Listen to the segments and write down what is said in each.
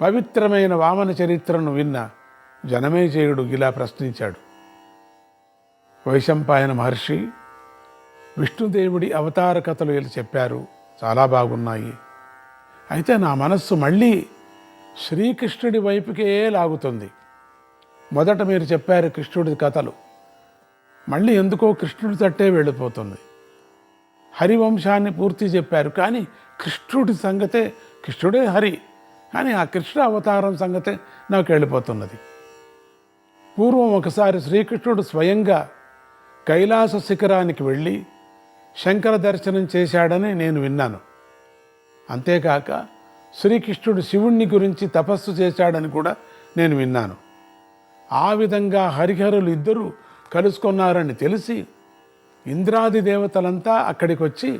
పవిత్రమైన వామన చరిత్రను విన్న జనమేజయుడు ఇలా ప్రశ్నించాడు: వైశంపాయన మహర్షి, విష్ణుదేవుడి అవతార కథలు ఇలా చెప్పారు, చాలా బాగున్నాయి. అయితే నా మనస్సు మళ్ళీ శ్రీకృష్ణుడి వైపుకే లాగుతుంది. మొదట మీరు చెప్పారు కృష్ణుడి కథలు, మళ్ళీ ఎందుకో కృష్ణుడి తట్టే వెళ్ళిపోతుంది. హరివంశాన్ని పూర్తి చెప్పారు, కానీ కృష్ణుడి సంగతే, కృష్ణుడే హరి, కానీ ఆ కృష్ణ అవతారం సంగతే నాకు వెళ్ళిపోతున్నది. పూర్వం ఒకసారి శ్రీకృష్ణుడు స్వయంగా కైలాస శిఖరానికి వెళ్ళి శంకర దర్శనం చేశాడని నేను విన్నాను. అంతేకాక శ్రీకృష్ణుడు శివుణ్ణి గురించి తపస్సు చేశాడని కూడా నేను విన్నాను. ఆ విధంగా హరిహరులు ఇద్దరూ కలుసుకున్నారని తెలిసి ఇంద్రాది దేవతలంతా అక్కడికి వచ్చి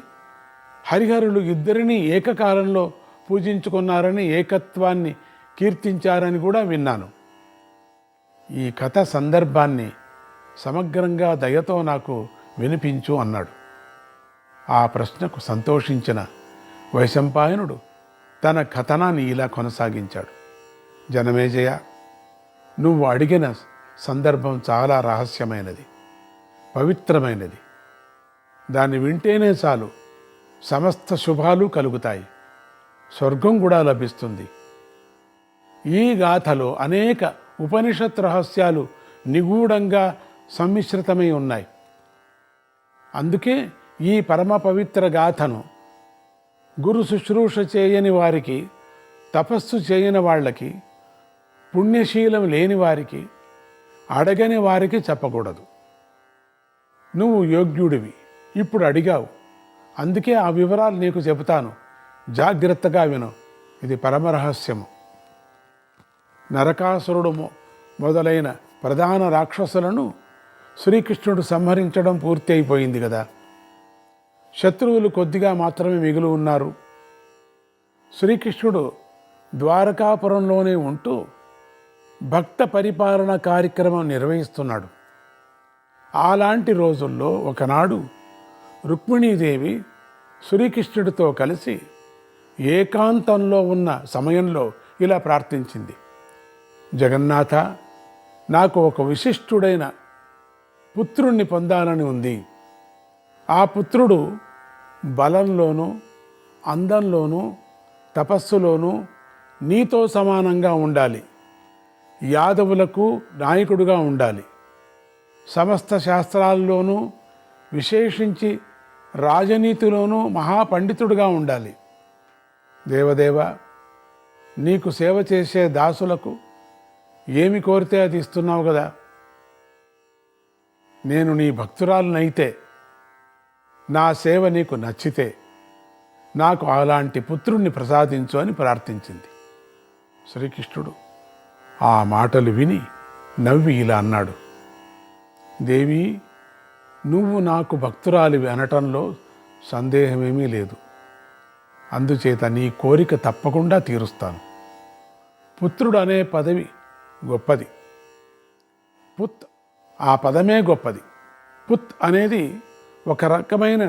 హరిహరులు ఇద్దరినీ ఏకకాలంలో పూజించుకున్నారని, ఏకత్వాన్ని కీర్తించారని కూడా విన్నాను. ఈ కథ సందర్భాన్ని సమగ్రంగా దయతో నాకు వినిపించు అన్నాడు. ఆ ప్రశ్నకు సంతోషించిన వైశంపాయనుడు తన కథనాన్ని ఇలా కొనసాగించాడు: జనమేజయ, నువ్వు అడిగిన సందర్భం చాలా రహస్యమైనది, పవిత్రమైనది. దాన్ని వింటేనే చాలు సమస్త శుభాలు కలుగుతాయి, స్వర్గం కూడా లభిస్తుంది. ఈ గాథలో అనేక ఉపనిషత్ రహస్యాలు నిగూఢంగా సమ్మిశ్రితమై ఉన్నాయి. అందుకే ఈ పరమ పవిత్ర గాథను గురు శుశ్రూష చేయని వారికి, తపస్సు చేయని వాళ్ళకి, పుణ్యశీలం లేని వారికి, అడగని వారికి చెప్పకూడదు. నువ్వు యోగ్యుడివి, ఇప్పుడు అడిగావు, అందుకే ఆ వివరాలు నీకు చెబుతాను, జాగ్రత్తగా విను. ఇది పరమరహస్యము. నరకాసురుడు మొదలైన ప్రధాన రాక్షసులను శ్రీకృష్ణుడు సంహరించడం పూర్తి అయిపోయింది కదా. శత్రువులు కొద్దిగా మాత్రమే మిగిలి ఉన్నారు. శ్రీకృష్ణుడు ద్వారకాపురంలోనే ఉంటూ భక్త పరిపాలన కార్యక్రమం నిర్వహిస్తున్నాడు. అలాంటి రోజుల్లో ఒకనాడు రుక్మిణీదేవి శ్రీకృష్ణుడితో కలిసి ఏకాంతంలో ఉన్న సమయంలో ఇలా ప్రార్థించింది: జగన్నాథ, నాకు ఒక విశిష్టుడైన పుత్రుణ్ణి పొందాలని ఉంది. ఆ పుత్రుడు బలంలోనూ, అందంలోనూ, తపస్సులోనూ నీతో సమానంగా ఉండాలి. యాదవులకు నాయకుడుగా ఉండాలి. సమస్త శాస్త్రాల్లోనూ, విశేషించి రాజనీతిలోనూ మహాపండితుడుగా ఉండాలి. దేవదేవ, నీకు సేవ చేసే దాసులకు ఏమి కోరితే అది ఇస్తున్నావు కదా. నేను నీ భక్తురాలనైతే, నా సేవ నీకు నచ్చితే నాకు అలాంటి పుత్రుణ్ణి ప్రసాదించు అని ప్రార్థించింది. శ్రీకృష్ణుడు ఆ మాటలు విని నవ్వి ఇలా అన్నాడు: దేవి, నువ్వు నాకు భక్తురాలివి అనటంలో సందేహమేమీ లేదు. అందుచేత నీ కోరిక తప్పకుండా తీరుస్తాను. పుత్రుడు అనే పదవి గొప్పది. పుత్, ఆ పదమే గొప్పది. పుత్ అనేది ఒక రకమైన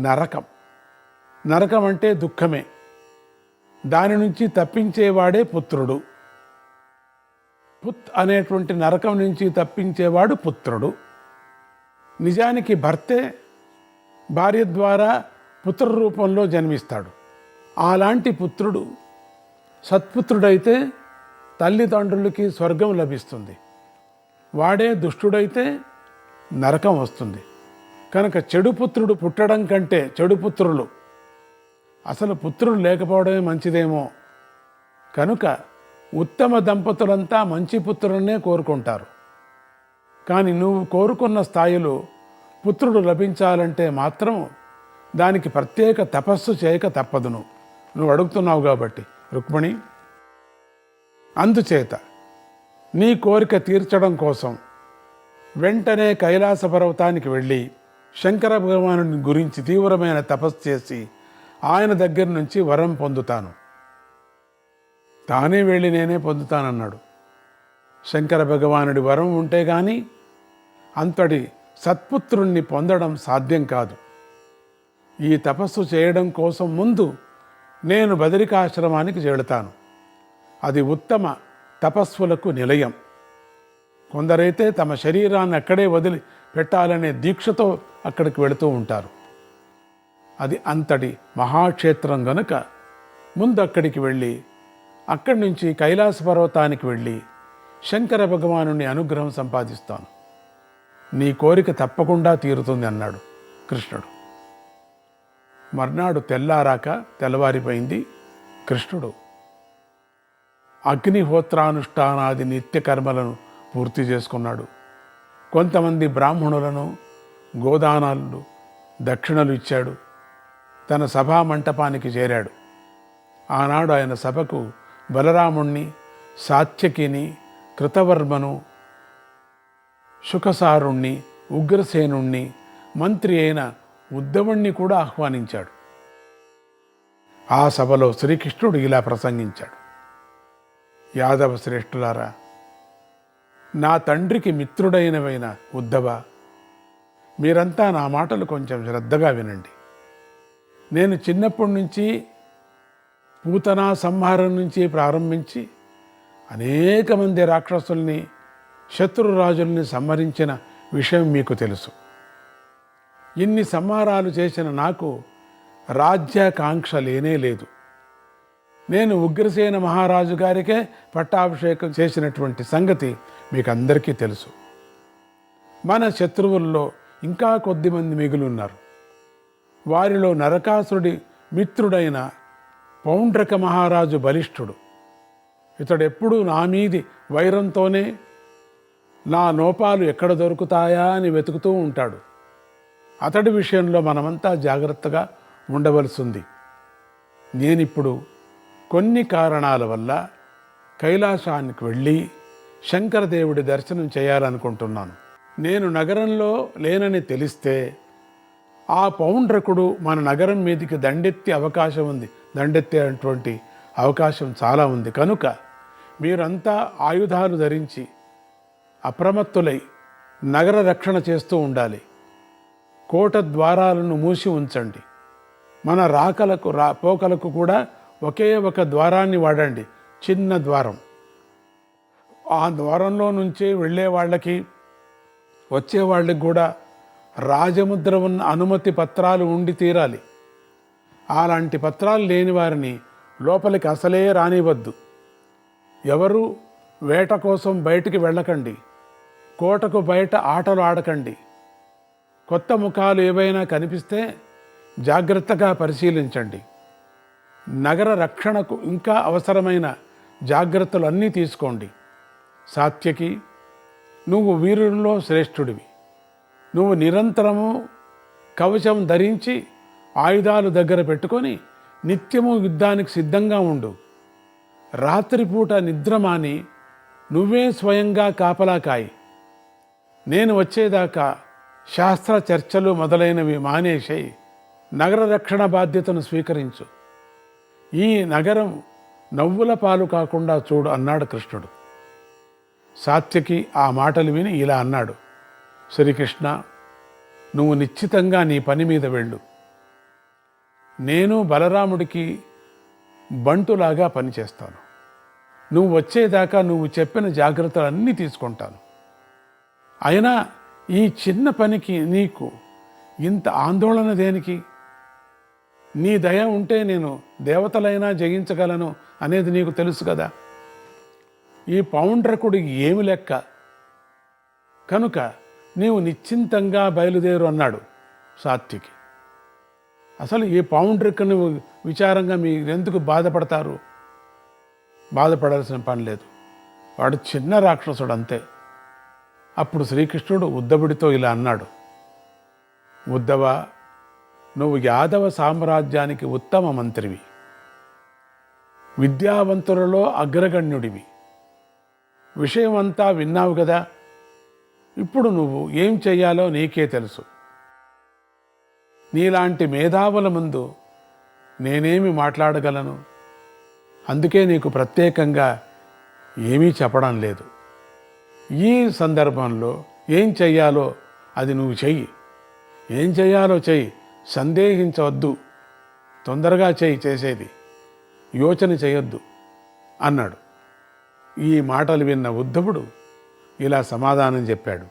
నరకం. నరకం అంటే దుఃఖమే. దాని నుంచి తప్పించేవాడే పుత్రుడు. పుత్ అనేటువంటి నరకం నుంచి తప్పించేవాడు పుత్రుడు. నిజానికి భర్తే భార్య ద్వారా పుత్ర రూపంలో జన్మిస్తాడు. అలాంటి పుత్రుడు సత్పుత్రుడైతే తల్లిదండ్రులకి స్వర్గం లభిస్తుంది. వాడే దుష్టుడైతే నరకం వస్తుంది. కనుక చెడు పుత్రుడు పుట్టడం కంటే చెడు పుత్రులు, అసలు పుత్రులు లేకపోవడమే మంచిదేమో. కనుక ఉత్తమ దంపతులంతా మంచి పుత్రులనే కోరుకుంటారు. కానీ నువ్వు కోరుకున్న స్థాయిలో పుత్రుడు లభించాలంటే మాత్రం దానికి ప్రత్యేక తపస్సు చేయక తప్పదును. నువ్వు అడుగుతున్నావు కాబట్టి రుక్మిణి. అందుచేత నీ కోరిక తీర్చడం కోసం వెంటనే కైలాస పర్వతానికి వెళ్ళి శంకర భగవానుని గురించి తీవ్రమైన తపస్సు చేసి ఆయన దగ్గర నుంచి వరం పొందుతాను. తానే వెళ్ళి నేనే పొందుతానన్నాడు. శంకర భగవానుడి వరం ఉంటే గాని అంతటి సత్పుత్రుణ్ణి పొందడం సాధ్యం కాదు. ఈ తపస్సు చేయడం కోసం ముందు నేను బదరికాశ్రమానికి చేరుతాను. అది ఉత్తమ తపస్సులకు నిలయం. కొందరైతే తమ శరీరాన్ని అక్కడే వదిలి పెట్టాలనే దీక్షతో అక్కడికి వెళుతూ ఉంటారు. అది అంతటి మహాక్షేత్రం గనుక ముందు అక్కడికి వెళ్ళి అక్కడి నుంచి కైలాస పర్వతానికి వెళ్ళి శంకర భగవానుని అనుగ్రహం సంపాదిస్తాను. నీ కోరిక తప్పకుండా తీరుతుంది అన్నాడు కృష్ణుడు. మర్నాడు తెల్లవారిపోయింది. కృష్ణుడు అగ్నిహోత్రానుష్ఠానాది నిత్య కర్మలను పూర్తి చేసుకున్నాడు. కొంతమంది బ్రాహ్మణులను గోదానాలు దక్షిణలు ఇచ్చాడు. తన సభా మంటపానికి చేరాడు. ఆనాడు ఆయన సభకు బలరాముణ్ణి, సాత్యకిని, కృతవర్మను, శుకసారుణ్ణి, ఉగ్రసేనుణ్ణి, మంత్రి అయిన ఉద్ధవుణ్ణి కూడా ఆహ్వానించాడు. ఆ సభలో శ్రీకృష్ణుడు ఇలా ప్రసంగించాడు. యాదవ శ్రేష్ఠులారా, నా తండ్రికి మిత్రుడైనవైన ఉద్ధవ, మీరంతా నా మాటలు కొంచెం శ్రద్ధగా వినండి. నేను చిన్నప్పటి నుంచి పూతనా సంహారం నుంచి ప్రారంభించి అనేక మంది రాక్షసుల్ని, శత్రురాజుల్ని సంహరించిన విషయం మీకు తెలుసు. ఇన్ని సంహారాలు చేసిన నాకు రాజ్యాకాంక్ష లేనే లేదు. నేను ఉగ్రసేన మహారాజు గారికే పట్టాభిషేకం చేసినటువంటి సంగతి మీకు అందరికీ తెలుసు. మన శత్రువుల్లో ఇంకా కొద్దిమంది మిగులున్నారు. వారిలో నరకాసురుడి మిత్రుడైన పౌండ్రక మహారాజు బలిష్ఠుడు. ఇతడెప్పుడూ నా మీది వైరంతోనే నా లోపాలు ఎక్కడ దొరుకుతాయా అని వెతుకుతూ ఉంటాడు. అతడి విషయంలో మనమంతా జాగ్రత్తగా ఉండవలసింది. నేనిప్పుడు కొన్ని కారణాల వల్ల కైలాసానికి వెళ్ళి శంకరదేవుడి దర్శనం చేయాలనుకుంటున్నాను. నేను నగరంలో లేనని తెలిస్తే ఆ పౌండ్రకుడు మన నగరం మీదికి దండెత్తే అవకాశం ఉంది. దండెత్తేటువంటి అవకాశం చాలా ఉంది. కనుక మీరంతా ఆయుధాలు ధరించి అప్రమత్తులై నగర రక్షణ చేస్తూ ఉండాలి. కోట ద్వారాలను మూసి ఉంచండి. మన పోకలకు కూడా ఒకే ఒక ద్వారాన్ని వాడండి, చిన్న ద్వారం. ఆ ద్వారంలో నుంచే వెళ్ళే వాళ్ళకి వచ్చేవాళ్ళకి కూడా రాజముద్ర ఉన్న అనుమతి పత్రాలు ఉండి తీరాలి. అలాంటి పత్రాలు లేని వారిని లోపలికి అసలే రానివద్దు. ఎవరు వేట కోసం బయటికి వెళ్ళకండి. కోటకు బయట ఆటలు ఆడకండి. కొత్త ముఖాలు ఏవైనా కనిపిస్తే జాగ్రత్తగా పరిశీలించండి. నగర రక్షణకు ఇంకా అవసరమైన జాగ్రత్తలు అన్నీ తీసుకోండి. సాత్యకి, నువ్వు వీరుల్లో శ్రేష్ఠుడివి. నువ్వు నిరంతరము కవచం ధరించి ఆయుధాలు దగ్గర పెట్టుకొని నిత్యము యుద్ధానికి సిద్ధంగా ఉండు. రాత్రిపూట నిద్రమాని నువ్వే స్వయంగా కాపలా కాయి. నేను వచ్చేదాకా శాస్త్ర చర్చలు మొదలైనవి మానేసేయి. నగర రక్షణ బాధ్యతను స్వీకరించు. ఈ నగరం నవ్వుల పాలు కాకుండా చూడు అన్నాడు కృష్ణుడు. సాత్యకి ఆ మాటలు విని ఇలా అన్నాడు. శ్రీకృష్ణ, నువ్వు నిశ్చితంగా నీ పని మీద వెళ్ళు. నేను బలరాముడికి బంటులాగా పనిచేస్తాను. నువ్వు వచ్చేదాకా నువ్వు చెప్పిన జాగ్రత్తలన్నీ తీసుకుంటాను. అయినా ఈ చిన్న పనికి నీకు ఇంత ఆందోళన దేనికి? నీ దయ ఉంటే నేను దేవతలైనా జయించగలను అనేది నీకు తెలుసు కదా. ఈ పౌండ్రకుడికి ఏమి లెక్క? కనుక నీవు నిశ్చింతంగా బయలుదేరు అన్నాడు సాత్యకి. అసలు ఈ పౌండ్రకుని విచారంగా మీరెందుకు బాధపడతారు? బాధపడాల్సిన పని లేదు. వాడు చిన్న రాక్షసుడు అంతే. అప్పుడు శ్రీకృష్ణుడు ఉద్ధవుడితో ఇలా అన్నాడు. ఉద్ధవ, నువ్వు యాదవ సామ్రాజ్యానికి ఉత్తమ మంత్రివి, విద్యావంతులలో అగ్రగణ్యుడివి. విషయమంతా విన్నావు కదా. ఇప్పుడు నువ్వు ఏం చెయ్యాలో నీకే తెలుసు. నీలాంటి మేధావుల ముందు నేనేమి మాట్లాడగలను? అందుకే నీకు ప్రత్యేకంగా ఏమీ చెప్పడం లేదు. ఈ సందర్భంలో ఏం చెయ్యాలో అది నువ్వు చెయ్యి. ఏం చెయ్యాలో చెయ్యి, సందేహించవద్దు. తొందరగా చేసేది యోచన చేయొద్దు అన్నాడు. ఈ మాటలు విన్న ఉద్ధవుడు ఇలా సమాధానం చెప్పాడు.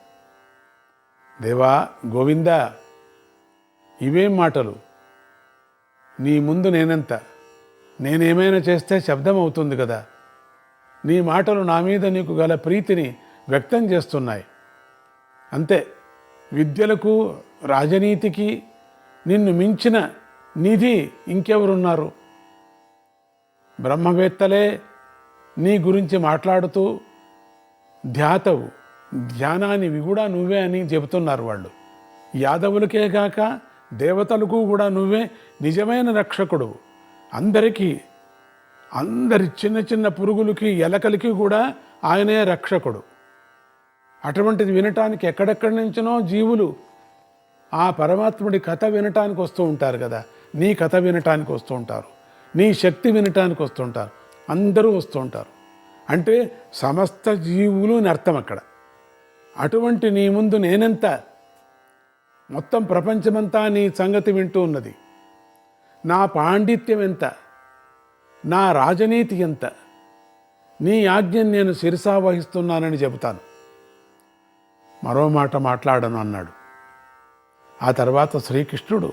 దేవా గోవింద, ఇవేం మాటలు? నీ ముందు నేనెంత? నేనేమైనా చేస్తే శబ్దం అవుతుంది కదా. నీ మాటలు నా మీద నీకు గల ప్రీతిని వ్యక్తం చేస్తున్నాయి. అంతే. విద్యలకు రాజనీతికి నిన్ను మించిన నిధి ఇంకెవరున్నారు? బ్రహ్మవేత్తలే నీ గురించి మాట్లాడుతూ ధ్యాతవు, ధ్యానానివి కూడా నువ్వే అని చెబుతున్నారు వాళ్ళు. యాదవులకే గాక దేవతలకు కూడా నువ్వే నిజమైన రక్షకుడు. అందరి చిన్న చిన్న పురుగులకి ఎలకలకి కూడా ఆయనే రక్షకుడు. అటువంటిది వినటానికి ఎక్కడెక్కడి నుంచినో జీవులు ఆ పరమాత్ముడి కథ వినటానికి వస్తూ ఉంటారు కదా. నీ కథ వినటానికి వస్తూ ఉంటారు, నీ శక్తి వినటానికి వస్తుంటారు, అందరూ వస్తూ ఉంటారు. అంటే సమస్త జీవులు అని అర్థం అక్కడ. అటువంటి నీ ముందు నేనెంత? మొత్తం ప్రపంచమంతా నీ సంగతి వింటూ ఉన్నది. నా పాండిత్యం ఎంత, నా రాజనీతి ఎంత, నీ ఆజ్ఞను నేను శిరసా వహిస్తున్నానని చెబుతాను. మరో మాట మాట్లాడను అన్నాడు. ఆ తర్వాత శ్రీకృష్ణుడు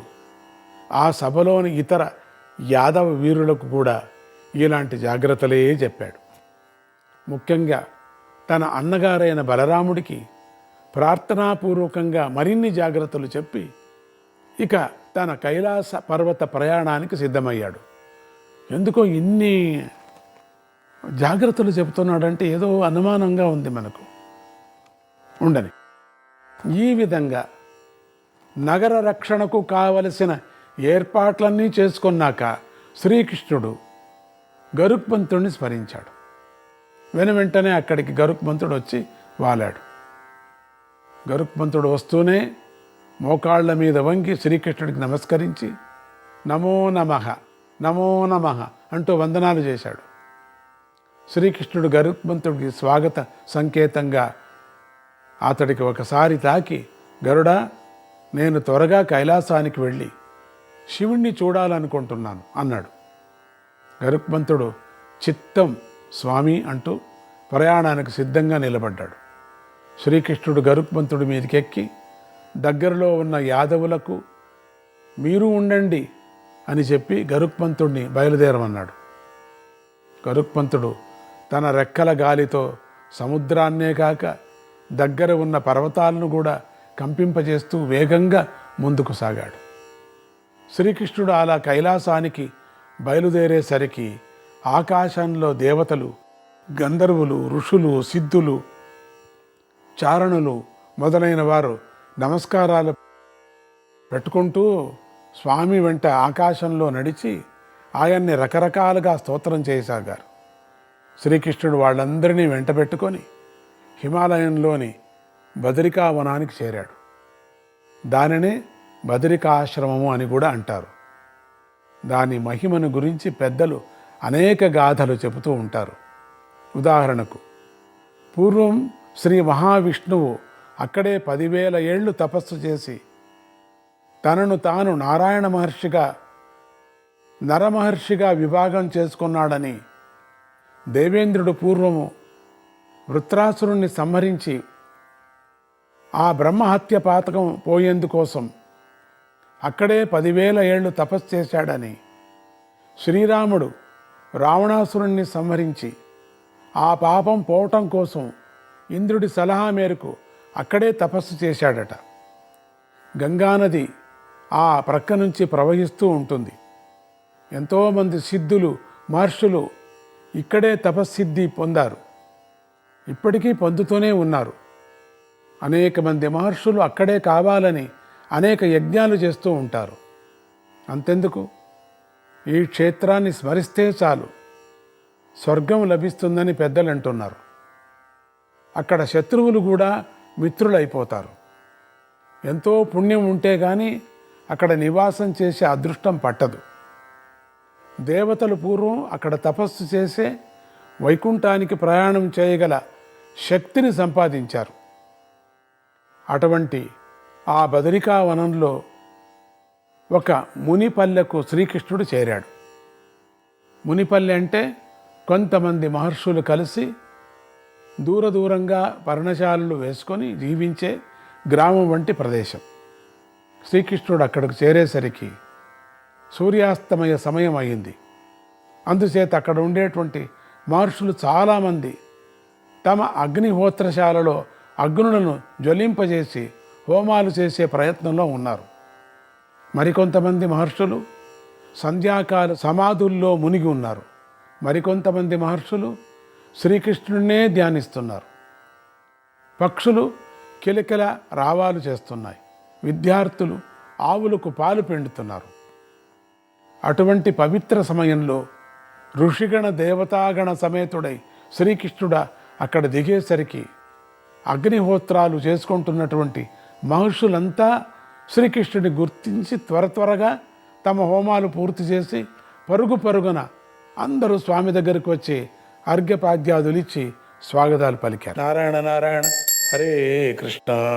ఆ సభలోని ఇతర యాదవ వీరులకు కూడా ఇలాంటి జాగ్రత్తలే చెప్పాడు. ముఖ్యంగా తన అన్నగారైన బలరాముడికి ప్రార్థనాపూర్వకంగా మరిన్ని జాగ్రత్తలు చెప్పి ఇక తన కైలాస పర్వత ప్రయాణానికి సిద్ధమయ్యాడు. ఎందుకో ఇన్ని జాగ్రత్తలు చెబుతున్నాడంటే ఏదో అనుమానంగా ఉంది మనకు. ఉండని. ఈ విధంగా నగర రక్షణకు కావలసిన ఏర్పాట్లన్నీ చేసుకున్నాక శ్రీకృష్ణుడు గరుత్మంతుడిని స్మరించాడు. వెంటనే అక్కడికి గరుత్మంతుడు వచ్చి వాలాడు. గరుత్మంతుడు వస్తూనే మోకాళ్ల మీద వంగి శ్రీకృష్ణుడికి నమస్కరించి నమో నమః నమో నమః అంటూ వందనాలు చేశాడు. శ్రీకృష్ణుడు గరుత్మంతుడికి స్వాగత సంకేతంగా అతడికి ఒకసారి తాకి, గరుడా, నేను త్వరగా కైలాసానికి వెళ్ళి శివుణ్ణి చూడాలనుకుంటున్నాను అన్నాడు. గరుత్మంతుడు చిత్తం స్వామి అంటూ ప్రయాణానికి సిద్ధంగా నిలబడ్డాడు. శ్రీకృష్ణుడు గరుత్మంతుడి మీదకెక్కి దగ్గరలో ఉన్న యాదవులకు మీరు ఉండండి అని చెప్పి గరుత్మంతుడిని బయలుదేరమన్నాడు. గరుత్మంతుడు తన రెక్కల గాలితో సముద్రాన్నే కాక దగ్గర ఉన్న పర్వతాలను కూడా కంపింపజేస్తూ వేగంగా ముందుకు సాగాడు. శ్రీకృష్ణుడు అలా కైలాసానికి బయలుదేరేసరికి ఆకాశంలో దేవతలు, గంధర్వులు, ఋషులు, సిద్ధులు, చారణులు మొదలైన వారు నమస్కారాలు పెట్టుకుంటూ స్వామి వెంట ఆకాశంలో నడిచి ఆయన్ని రకరకాలుగా స్తోత్రం చేయసాగారు. శ్రీకృష్ణుడు వాళ్ళందరినీ వెంట పెట్టుకొని హిమాలయంలోని బదరికావనానికి చేరాడు. దానినే బదరికాశ్రమము అని కూడా అంటారు. దాని మహిమను గురించి పెద్దలు అనేక గాథలు చెబుతూ ఉంటారు. ఉదాహరణకు, పూర్వం శ్రీ మహావిష్ణువు అక్కడే 10,000 ఏళ్ళు తపస్సు చేసి తనను తాను నారాయణ మహర్షిగా, నరమహర్షిగా విభాగం చేసుకున్నాడని దేవేంద్రుడు పూర్వము వృత్రాసురుణ్ణి సంహరించి ఆ బ్రహ్మహత్య పాతకం పోయేందుకోసం అక్కడే 10,000 ఏళ్ళు తపస్సు చేశాడని, శ్రీరాముడు రావణాసురుణ్ణి సంహరించి ఆ పాపం పోవటం కోసం ఇంద్రుడి సలహా మేరకు అక్కడే తపస్సు చేశాడట. గంగానది ఆ ప్రక్క నుంచి ప్రవహిస్తూ ఉంటుంది. ఎంతోమంది సిద్ధులు, మహర్షులు ఇక్కడే తపస్సిద్ధి పొందారు, ఇప్పటికీ పొందుతూనే ఉన్నారు. అనేక మంది మహర్షులు అక్కడే కావాలని అనేక యజ్ఞాలు చేస్తూ ఉంటారు. అంతెందుకు, ఈ క్షేత్రాన్ని స్మరిస్తే చాలు స్వర్గం లభిస్తుందని పెద్దలు అంటున్నారు. అక్కడ శత్రువులు కూడా మిత్రులైపోతారు. ఎంతో పుణ్యం ఉంటే కానీ అక్కడ నివాసం చేసే అదృష్టం పట్టదు. దేవతలు పూర్వం అక్కడ తపస్సు చేసే వైకుంఠానికి ప్రయాణం చేయగల శక్తిని సంపాదించారు. అటువంటి ఆ బదరికావనంలో ఒక మునిపల్లెకు శ్రీకృష్ణుడు చేరాడు. మునిపల్లె అంటే కొంతమంది మహర్షులు కలిసి దూరంగా పర్ణశాలలు వేసుకొని జీవించే గ్రామం వంటి ప్రదేశం. శ్రీకృష్ణుడు అక్కడికి చేరేసరికి సూర్యాస్తమయ సమయం అయింది. అందుచేత అక్కడ ఉండేటువంటి మహర్షులు చాలామంది తమ అగ్నిహోత్రశాలలో అగ్నులను జ్వలింపజేసి హోమాలు చేసే ప్రయత్నంలో ఉన్నారు. మరికొంతమంది మహర్షులు సంధ్యాకాల సమాధుల్లో మునిగి ఉన్నారు. మరికొంతమంది మహర్షులు శ్రీకృష్ణుడినే ధ్యానిస్తున్నారు. పక్షులు కిలకిల రావాలు చేస్తున్నాయి. విద్యార్థులు ఆవులకు పాలు పిండుతున్నారు. అటువంటి పవిత్ర సమయంలో ఋషిగణ దేవతాగణ సమేతుడై శ్రీకృష్ణుడు అక్కడ దిగేసరికి అగ్నిహోత్రాలు చేసుకుంటున్నటువంటి మహర్షులంతా శ్రీకృష్ణుడిని గుర్తించి త్వరగా తమ హోమాలు పూర్తి చేసి పరుగున అందరూ స్వామి దగ్గరికి వచ్చి అర్ఘ్యపాద్యాదులిచ్చి స్వాగతాలు పలికారు. నారాయణ నారాయణ హరే కృష్ణ.